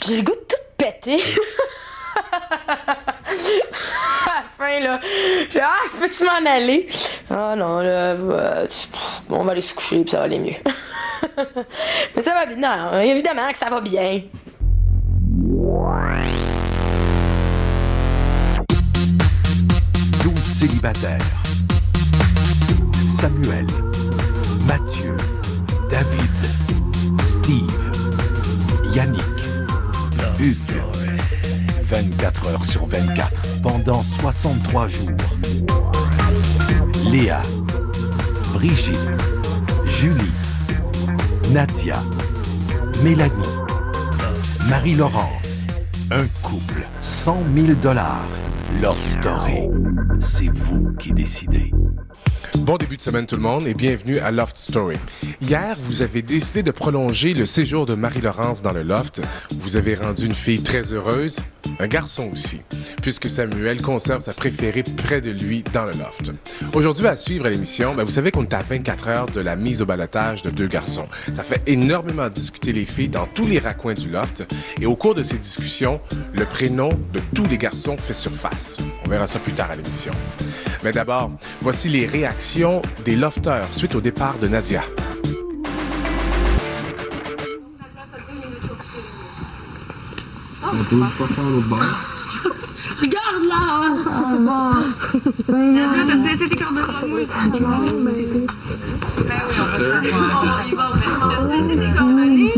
J'ai le goût de tout péter. À la fin, là, je peux-tu m'en aller? Ah non, là, on va aller se coucher, puis ça va aller mieux. Mais ça va bien, non, évidemment que ça va bien. Célibataires. Samuel, Mathieu, David, Steve, Yannick, Hugues. 24 heures sur 24 pendant 63 jours. Léa, Brigitte, Julie, Nadia, Mélanie, Marie-Laurence. Un couple, 100 000 $. Love Story. C'est vous qui décidez. Bon début de semaine tout le monde et bienvenue à Loft Story. Hier, vous avez décidé de prolonger le séjour de Marie-Laurence dans le loft. Vous avez rendu une fille très heureuse, un garçon aussi, puisque Samuel conserve sa préférée près de lui dans le loft. Aujourd'hui, à suivre à l'émission, vous savez qu'on est à 24 heures de la mise au ballottage de 2 garçons. Ça fait énormément discuter les filles dans tous les raccoins du loft et au cours de ces discussions, le prénom de tous les garçons fait surface. On verra ça plus tard à l'émission. Mais d'abord, voici les réactions des lofteurs suite au départ de Nadia. C'est pas faire l'autre bord. Regarde là! Nadia, t'as-tu laissé tes coordonnées? Oui. Ben oui, on va faire. On y va. T'as-tu laissé tes coordonnées?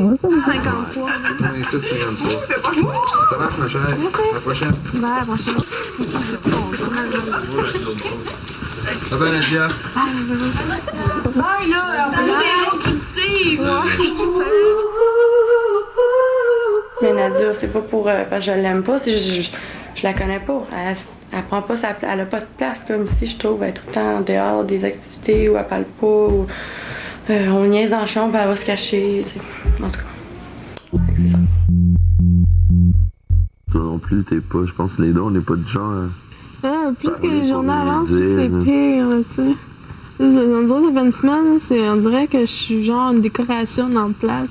53. Oui, ça, 53. Ça marche, ma chère. À la prochaine. Bye, à la prochaine. Ça va, Nadia? Bye, là! On fait des autres ici! Mais Nadia, c'est pas pour parce que je l'aime pas, c'est je la connais pas. Elle prend pas sa place, elle a pas de place comme si je trouve. Elle est tout le temps en dehors des activités où elle parle pas, ou on niaise dans la chambre, elle va se cacher. En tout cas, c'est ça. Toi non plus, t'es pas, je pense que les deux, on n'est pas du genre. Plus que les journées avancent, plus c'est pire, tu sais. On dirait que ça fait une semaine, on dirait que je suis genre une décoration dans la place.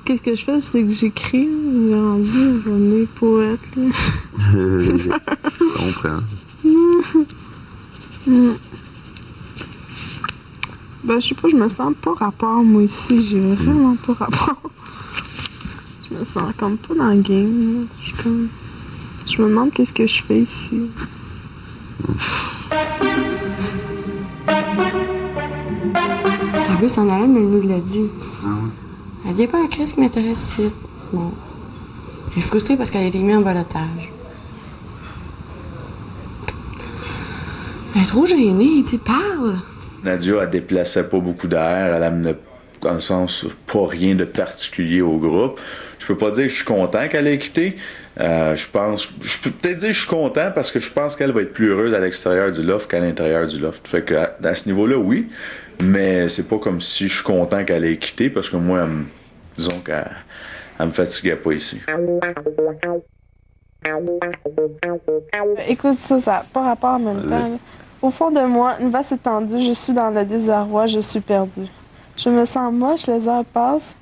Qu'est-ce que je fais? C'est que j'écris. J'ai rendu, je vais poète. Je comprends. Ben, je sais pas, je me sens pas rapport, moi, ici. J'ai vraiment pas rapport. Je me sens comme pas dans le game. Je me demande qu'est-ce que je fais ici. Elle veut s'en aller, mais elle nous l'a dit. Elle dit, il n'y a pas un Christ qui m'intéresse ici. Bon. J'ai frustrée parce qu'elle a été mise en ballottage. Elle est trop gênée, elle dit, parle. Nadia, elle déplaçait pas beaucoup d'air, elle amenait, dans le sens, pas rien de particulier au groupe. Je peux pas dire que je suis content qu'elle ait quitté. Je peux peut-être dire que je suis content parce que je pense qu'elle va être plus heureuse à l'extérieur du loft qu'à l'intérieur du loft. Fait que, à ce niveau-là, oui. Mais c'est pas comme si je suis content qu'elle ait quitté parce que moi, disons qu'elle me fatiguait pas ici. Écoute, ça n'a pas rapport en même temps. Là. Au fond de moi, une vaste étendue, je suis dans le désarroi, je suis perdue. Je me sens moche, les heures passent.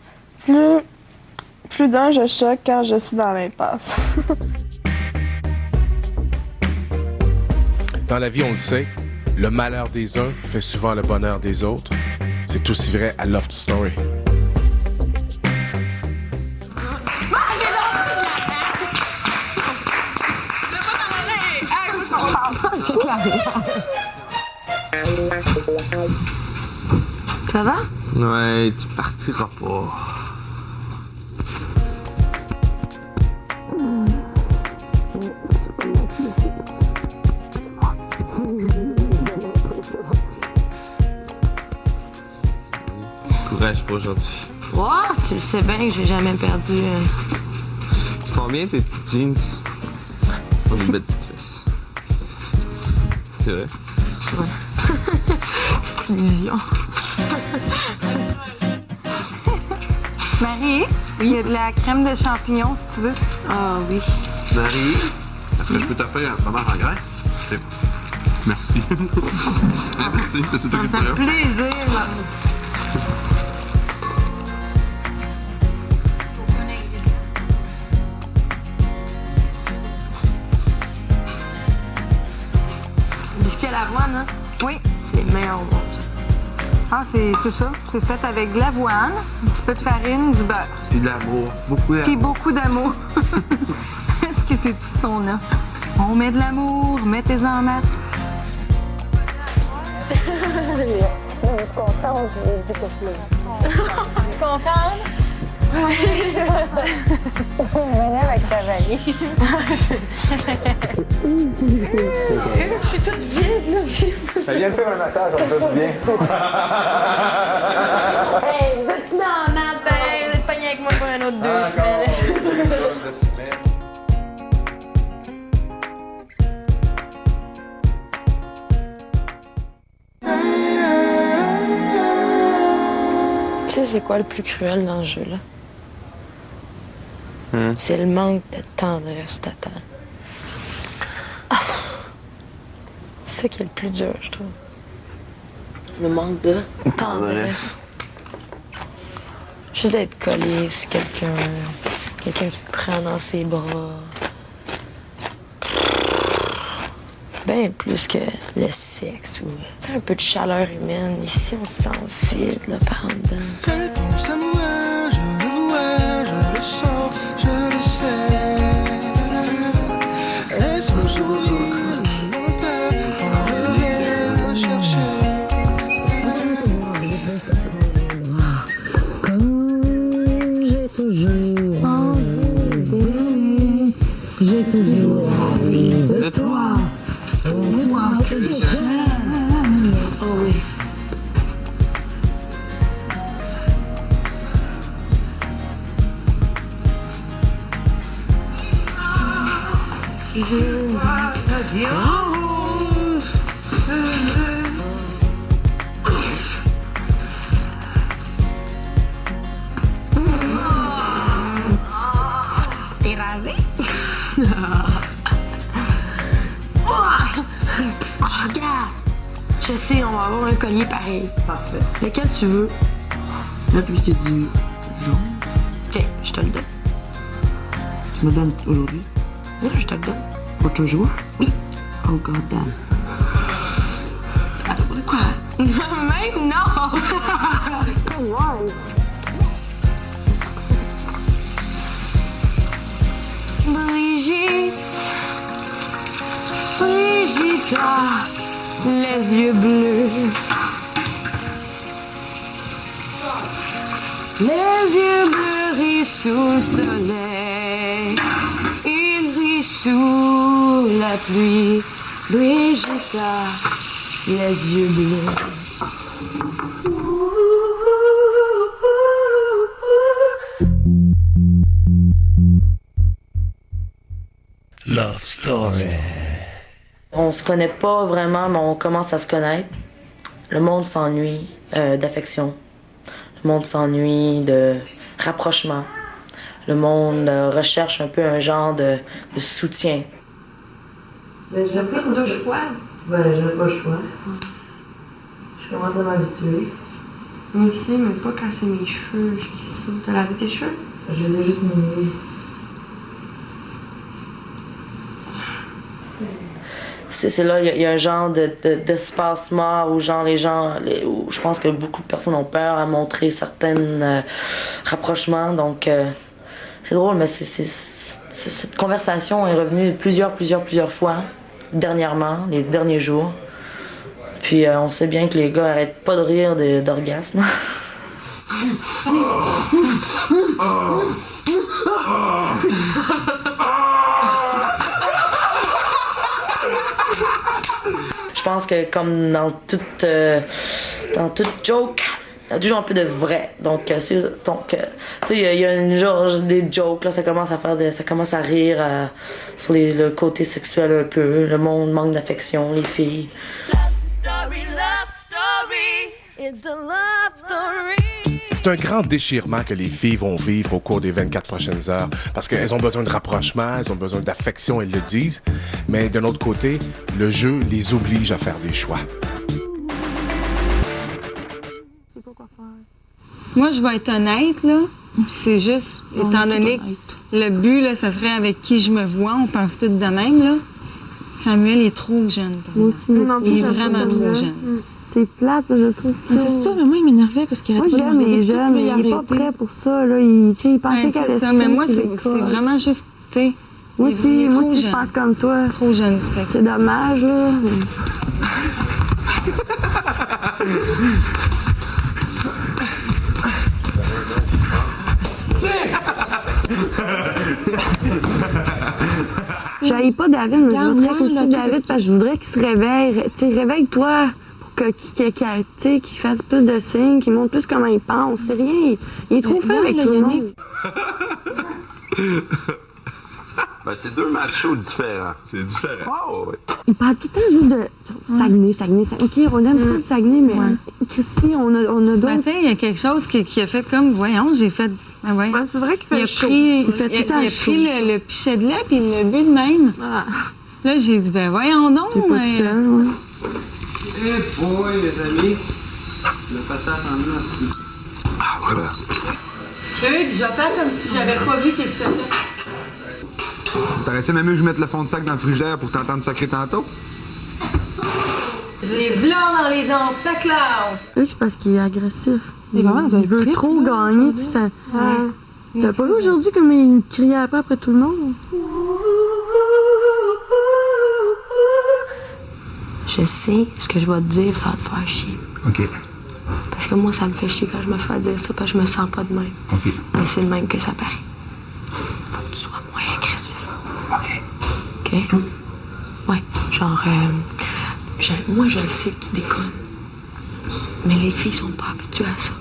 Plus d'un, je choque car je suis dans l'impasse. Dans la vie, on le sait, le malheur des uns fait souvent le bonheur des autres. C'est aussi vrai à Loft Story. Ça va? Ouais, tu partiras pas. Courage pour aujourd'hui. Wow, tu le sais bien que j'ai jamais perdu. Ils font bien tes petites jeans. Pas une belle petite fesse. C'est vrai? C'est vrai. C'est une illusion. Marie, il y a de la crème de champignons si tu veux. Ah oui. Marie, est-ce que je peux t'offrir un fromage en grain? Merci. Merci, c'est toi qui Ça me fait plaisir. Oui. C'est les meilleurs au monde. Ah, c'est ça. C'est fait avec de l'avoine, un petit peu de farine, du beurre. Puis de l'amour. Beaucoup d'amour. Puis beaucoup d'amour. Est-ce que c'est tout ce qu'on a? On met de l'amour, mettez-en en masse. Contente, je me dis que je pleure. Contente? Oui. Venez avec ta valise. Je suis toute vide, là. Ça vient de faire un massage, on me fait du bien. Hey, vous êtes dans ma paix, vous êtes pogné avec moi pour un autre 2 semaines. Tu sais, c'est quoi le plus cruel dans ce jeu-là? C'est le manque de tendresse totale. Ah. C'est ça qui est le plus dur, je trouve. Le manque de Tendresse. Juste d'être collé sur quelqu'un qui te prend dans ses bras. Bien plus que le sexe ou un peu de chaleur humaine. Ici, on se sent vide là, par en dedans. Réponse à moi, je le vois, je le sens, je le sais. Est-ce mon sourire, mon peur, on revient chercher. Comme j'ai toujours envie, j'ai toujours envie de toi. Toi que j'aime. Oh oui. Je vois ta violence. T'es rasé? Oh, regarde! Je sais, on va avoir un collier pareil. Parfait. Lequel tu veux? Celui qui dit jaune. Tiens, je te le donne. Tu me donnes aujourd'hui? Non, je te le donne. Pour toujours? Oui. Oh god damn. I don't wanna cry. Même non! Come on! Brigitte, les yeux bleus. Les yeux bleus rient sous le soleil. Ils rient sous la pluie. Brigitte, les yeux bleus. Love Story. On se connaît pas vraiment, mais on commence à se connaître. Le monde s'ennuie d'affection. Le monde s'ennuie de rapprochement. Le monde recherche un peu un genre de soutien. Ben, j'ai pas le choix. Ben, j'ai pas le choix. Je commence à m'habituer. Moi aussi, mais pas quand c'est mes cheveux. T'as lavé tes cheveux? Je les ai juste mouillés. C'est là, il y a un genre d'espace mort où genre où je pense que beaucoup de personnes ont peur à montrer certains rapprochements. Donc, c'est drôle, mais cette conversation est revenue plusieurs fois dernièrement, les derniers jours. Puis on sait bien que les gars arrêtent pas de rire d'orgasme. Je pense que comme dans toute joke, il y a toujours un peu de vrai. Donc tu sais, il y a une genre des jokes là, ça commence à rire sur le côté sexuel un peu. Le monde manque d'affection, les filles. C'est un grand déchirement que les filles vont vivre au cours des 24 prochaines heures parce qu'elles ont besoin de rapprochement, elles ont besoin d'affection, elles le disent. Mais d'un autre côté, le jeu les oblige à faire des choix. Moi, je vais être honnête, là. C'est juste, étant donné que le but, là, ça serait avec qui je me vois. On pense tout de même, là. Samuel est trop jeune. Moi aussi. Il est vraiment trop jeune. C'est plate, je trouve. C'est ça, mais moi, il m'énervait parce qu'il arrêtait pas de j'aime demander les jeunes, mais il est pas prêt pour ça. Là. Il pensait qu'elle allait se mais moi, c'est vraiment juste, tu sais... Moi aussi, je pense comme toi. Trop jeune. C'est dommage, là. J'haïs pas David, mais je voudrais aussi David parce que je voudrais qu'il se réveille. Tu sais, réveille-toi pour qu'il fasse plus de signes, qu'il montre plus comment il pense. C'est rien. Il est trop fait avec tout le monde. Ben, c'est deux machos différents. C'est différent. Oh, ouais. Il parle tout le temps juste de Saguenay. OK, on aime ça le Saguenay, mais Christy, on a Ce matin, il y a quelque chose qui a fait comme, voyons, j'ai fait... Ah ouais. Ben, c'est vrai qu'il fait chaud. Il a pris le pichet de lait puis il l'a bu de même. Ah. Là, j'ai dit, ben voyons donc. T'es pas seul, ouais. Eh boy, les amis. Le patate en main, c'est ici. Ah, voilà. Hugues, je vais faire comme si j'avais pas vu qu'est-ce que t'as fait. T'aurais-tu même mieux que je mette le fond de sac dans le frigidaire pour t'entendre sacrer tantôt? Les blancs dans les dents, tac là! C'est parce qu'il est agressif. Il veut trop gagner. Puis ça... T'as pas vu aujourd'hui comme il criait après tout le monde? Je sais, ce que je vais te dire, ça va te faire chier. OK. Parce que moi, ça me fait chier quand je me fais dire ça, parce que je me sens pas de même. OK. Mais c'est le même que ça paraît. Faut que tu sois moins agressif. OK. OK? Ouais, genre, moi, je le sais que tu déconnes. Mais les filles sont pas habituées à ça.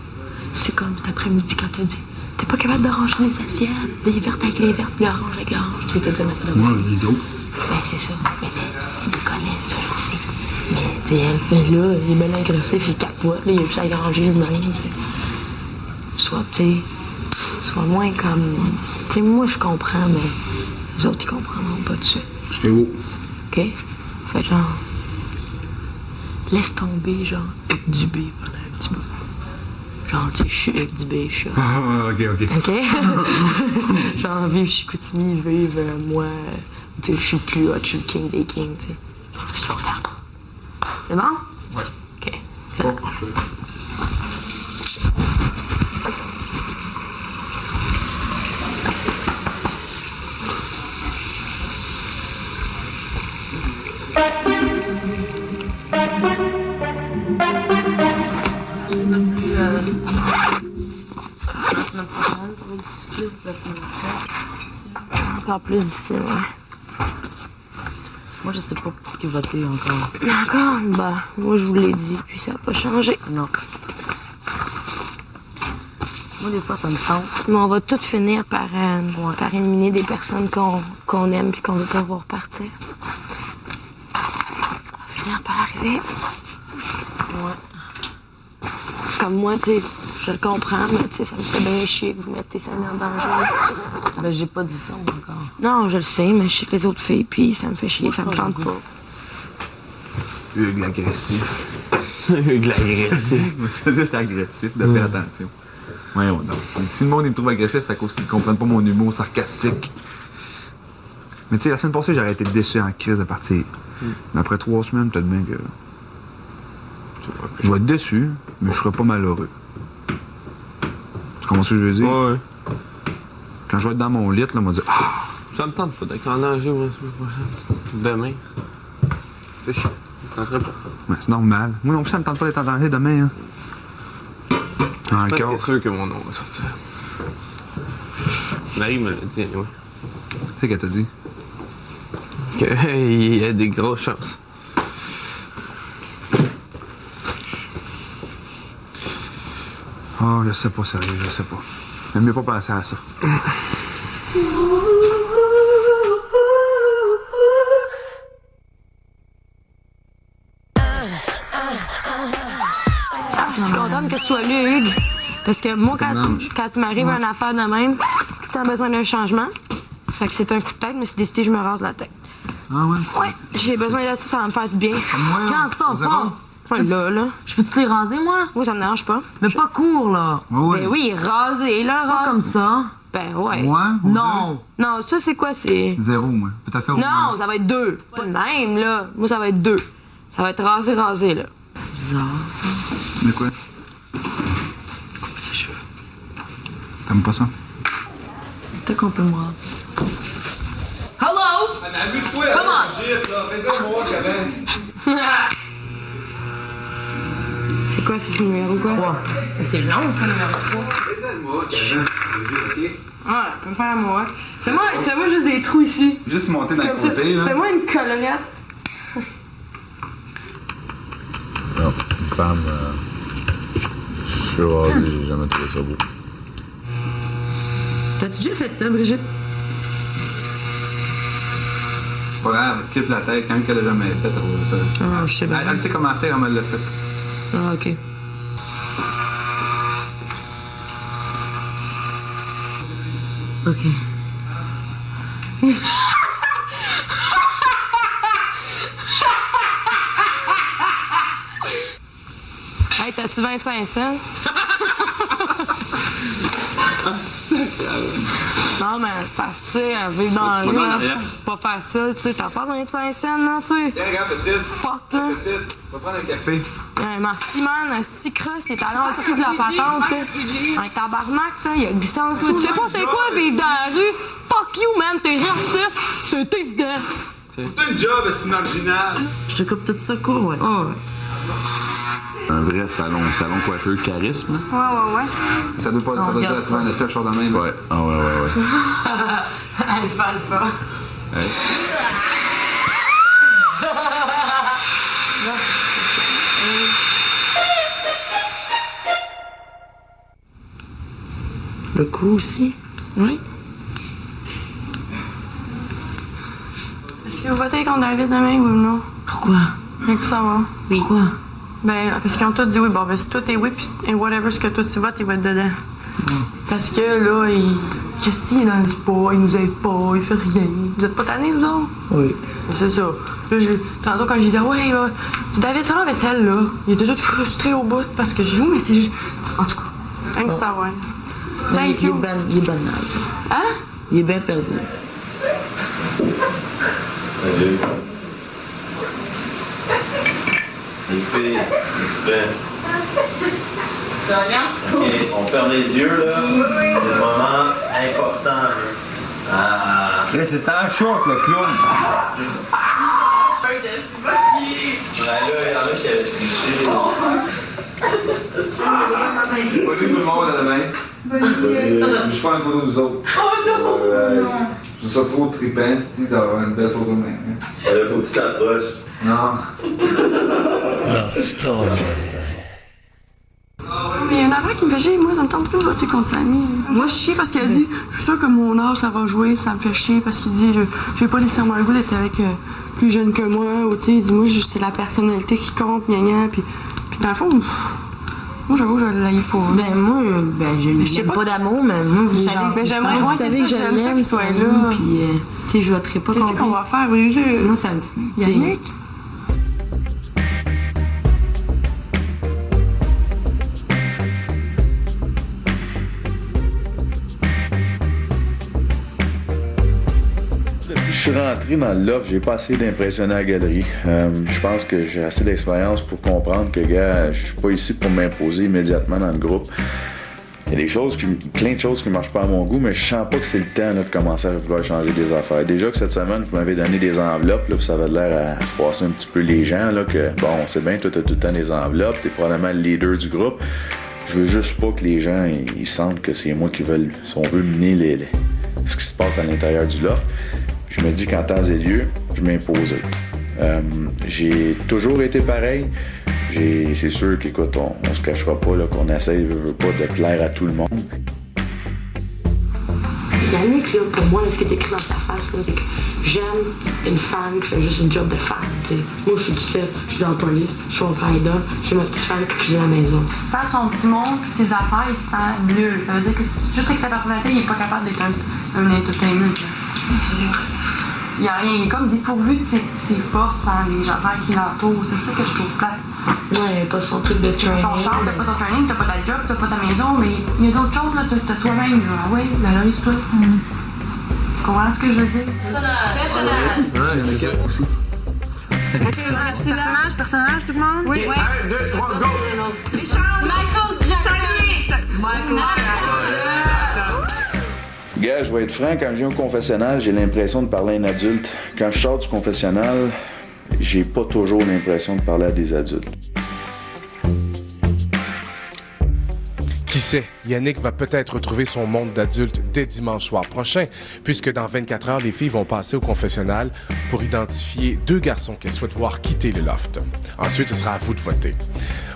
C'est comme cet après-midi quand t'as dit t'es pas capable de ranger les assiettes, les vertes avec les vertes, les oranges avec les oranges. Tu t'as dit un affaire de moi. Ben, c'est ça. Mais tu déconnais, ça, je sais. Mais, tu sais, là, il est bien agressif, il capote, là, il a juste à ranger lui-même, tu sais. Soit moins comme. Tu sais, moi, je comprends, mais les autres, ils comprendront pas tout de suite. C'est beau. OK? Fait genre. Laisse tomber, genre, Hugues Dubé pendant un petit bout. Genre, tu sais, je suis Hugues Dubé, je suis. Ah, OK. OK? Genre, vive Chicoutimi, vive moi. Tu sais, je suis plus hot, je suis le king des kings, tu sais. Slow down. C'est bon? Ouais. OK. C'est bon. Encore plus difficile, ouais. Moi, je sais pas pour qui voter encore. Encore? Bah, moi, je vous l'ai dit, puis ça n'a pas changé. Non. Moi, des fois, ça me tente. Mais on va tout finir par éliminer des personnes qu'on aime puis qu'on veut pas voir partir. Ça va finir par arriver. Ouais. Comme moi, tu sais, je le comprends, mais tu sais, ça me fait bien chier que vous mettez ça en danger. Ben, j'ai pas dit ça encore. Non, je le sais, mais je sais que les autres filles, puis ça me fait chier, ça me tente pas. Hugues l'agressif. Hugues l'agressif. C'est juste agressif, de faire attention. Voyons donc. Si le monde il me trouve agressif, c'est à cause qu'ils ne comprennent pas mon humour sarcastique. Mais tu sais, la semaine passée, j'aurais été déçu en crise de partir. Mais après 3 semaines, peut-être bien que. Je vais être déçu, mais je serai pas malheureux. Tu comprends ce que je veux dire? Ouais. Quand je vais être dans mon lit, là, on va dire ah! Ça me tente pas d'être en danger la semaine prochaine. Demain. C'est chiant. Ça me tenterait pas. Ouais, c'est normal. Moi non plus, ça me tente pas d'être en danger demain. Hein. Encore. C'est sûr que mon nom va sortir. Marie me l'a dit, oui. C'est qu'elle t'a dit? Qu'il y a des grosses chances. Oh, je sais pas, sérieux, je sais pas. J'aime mieux pas penser à ça. Je suis contente que tu sois là, Hugues. Parce que moi, quand il m'arrive une affaire de même, tout le temps besoin d'un changement. Fait que c'est un coup de tête, mais c'est décidé, je me rase la tête. Ah ouais? Ouais, j'ai besoin de ça, ça va me faire du bien. Moi, Quand ça zéro. part. Ouais, là. Je peux-tu les raser, moi? Moi, ça me dérange pas. Mais pas court, là. Oui. Ben oui, rasé, là, Pas comme ça. Ben ouais. Moi? Non. Non, ça, c'est quoi? C'est... 0, moi. Peut-être faire au Non, moins. ça va être 2. Pas de même, là. Moi, ça va être 2. Ça va être rasé, là. C'est bizarre, ça. De quoi? Les cheveux. T'aimes pas ça? Peut-être qu'on peut me raser. Hello! Amuse-toi, Come on! Fais-en moi, quand même. C'est quoi, c'est le numéro quoi? 3. C'est long, ça, le numéro 3. Fais-en moi, quand même. OK? Ouais, tu peux me faire à moi. Fais-moi juste des trous ici. Juste monter dans le Comme ça. côté, là. Fais-moi une collerette. Non, une femme, cheveux rasés, j'ai jamais trouvé ça beau. T'as-tu déjà fait ça, Brigitte? C'est pas grave, clip la tête, quand qu'elle a jamais fait, elle va ça. Ah, je sais bien. Elle sait comment faire, elle l'a fait. Ah, OK. OK. Hey, t'as-tu 25 cents? Non, mais c'est parce que, tu sais, vivre dans la rue, là, pas facile, tu sais, t'as pas 25 cents, là, tu sais. Tiens, regarde, petite. Fuck, là. Petite, va prendre un café. Merci, man, un petit cross, il est allé en dessous de la patente, là. Un tabarnak, là, il a glissé en dessous. Tu sais pas c'est quoi vivre dans la rue? Fuck you, man, t'es raciste, c'est évident. C'est une job, c'est marginal. Je te coupe tout ça court, ouais. Oh, ouais. Un vrai salon coiffeur charisme. Ouais. Ça doit pas ça doit être la laisser un short de même. Ouais, ah ouais. Alpha. Ouais. Le cou aussi? Oui. Est-ce que vous votez contre David demain ou non? Pourquoi? Bien que ça va. Oui. Pourquoi? Ben, parce qu'ils ont tous dit oui. Bon, ben, si toi t'es oui, puis whatever ce que toi tu votes, il va être dedans. Parce que là, qu'est-ce qu'il dans le pas, il nous aide pas, il fait rien. Vous êtes pas tannés, vous autres? Oui. C'est ça. Là, tantôt, quand j'ai dit, ouais, David, fais la vaisselle, là. Il était tout frustré au bout parce que j'ai dit, mais c'est. En tout cas, rien que ça, ouais. Thank you. Il est banal. Hein? Il est bien perdu. Salut. Les filles, OK, on ferme les yeux, là. C'est le moment important, là. Là, c'est en short, le clown. Là, il y en a qui avaient triché. J'ai pas vu tout le monde à demain. Je prends une photo des autres. Oh non! Je trouve ça trop trippant, c'est d'avoir une belle photo de même. Là, faut que tu t'approches. Non. Mais il y a une affaire qui me fait chier, moi, ça me tente plus de voter contre Samy. Moi, je chie parce qu'elle dit, je suis sûre que mon âge, ça va jouer, ça me fait chier parce qu'il dit, j'ai pas nécessairement le goût d'être avec plus jeune que moi, ou tu sais, il dit, moi, c'est la personnalité qui compte, gna puis dans le fond, moi, j'avoue, je l'ai pas. Ben, moi, je n'ai pas d'amour, mais moi, vous savez, mais j'aimerais, vous savez que je l'aime, qu'il soit là. Puis, tu sais, je voterai pas contre lui. Qu'est-ce qu'on va faire, Brigitte? Moi, ça me. Yannick? Depuis que je suis rentré dans le loft, j'ai pas assez d'impressionner la galerie. Je pense que j'ai assez d'expérience pour comprendre que, gars, je suis pas ici pour m'imposer immédiatement dans le groupe. Il y a plein de choses qui marchent pas à mon goût, mais je sens pas que c'est le temps là, de commencer à vouloir changer des affaires. Déjà que cette semaine, vous m'avez donné des enveloppes, là, puis ça avait l'air à froisser un petit peu les gens, là, que bon, c'est bien, toi, t'as tout le temps des enveloppes, t'es probablement le leader du groupe. Je veux juste pas que les gens, ils sentent que c'est moi qui veulent, si on veut mener ce qui se passe à l'intérieur du loft. Je me dis qu'en temps et lieu, je m'impose. J'ai toujours été pareil. C'est sûr qu'écoute, on se cachera pas là, qu'on essaye pas de plaire à tout le monde. Yannick, là, pour moi, là, ce qui est écrit dans sa face, là, c'est que j'aime une femme qui fait juste une job de femme. T'sais. Moi, je suis du fait, je suis dans la police, je fais mon travail d'homme, j'ai ma petite femme qui cuisine à la maison. Sans son petit monde, ses affaires, il se sent nul. Ça veut dire que juste avec sa personnalité, il est pas capable d'être un entertainment. il est comme dépourvu de ses forces dans les affaires qui l'entourent. C'est ça que je trouve plate. Ouais, pas son truc de training. Ton char, t'as pas ton training, t'as pas ta job, t'as pas ta maison, mais il y a d'autres choses, là, t'as toi-même, genre, ah ouais, ben là, c'est toi. Tu comprends ce que je veux dire? Personnage. Ouais, c'est ça aussi. Personnage, tout le monde? Oui. 1, 2, 3, go! Michael Jackson! Michael Jackson! Gars, je vais être franc, quand je viens au confessionnal, j'ai l'impression de parler à un adulte. Quand je sors du confessionnal, j'ai pas toujours l'impression de parler à des adultes. Qui sait, Yannick va peut-être retrouver son monde d'adulte dès dimanche soir prochain, puisque dans 24 heures, les filles vont passer au confessionnal pour identifier 2 garçons qu'elles souhaitent voir quitter le loft. Ensuite, ce sera à vous de voter.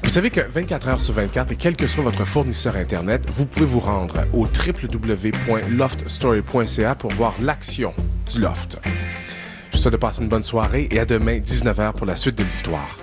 Vous savez que 24 heures sur 24, et quel que soit votre fournisseur Internet, vous pouvez vous rendre au www.loftstory.ca pour voir l'action du loft. Je vous souhaite de passer une bonne soirée et à demain, 19h, pour la suite de l'histoire.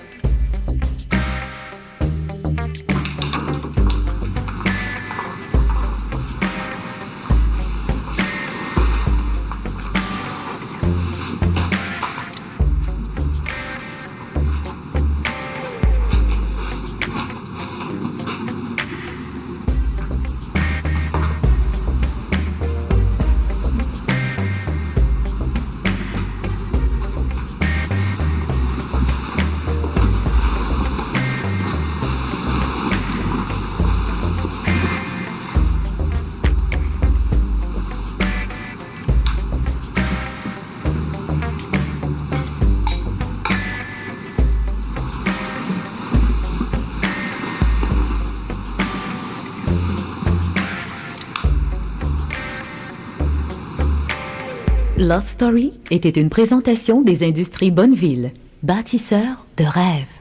Love Story était une présentation des Industries Bonneville, bâtisseurs de rêves.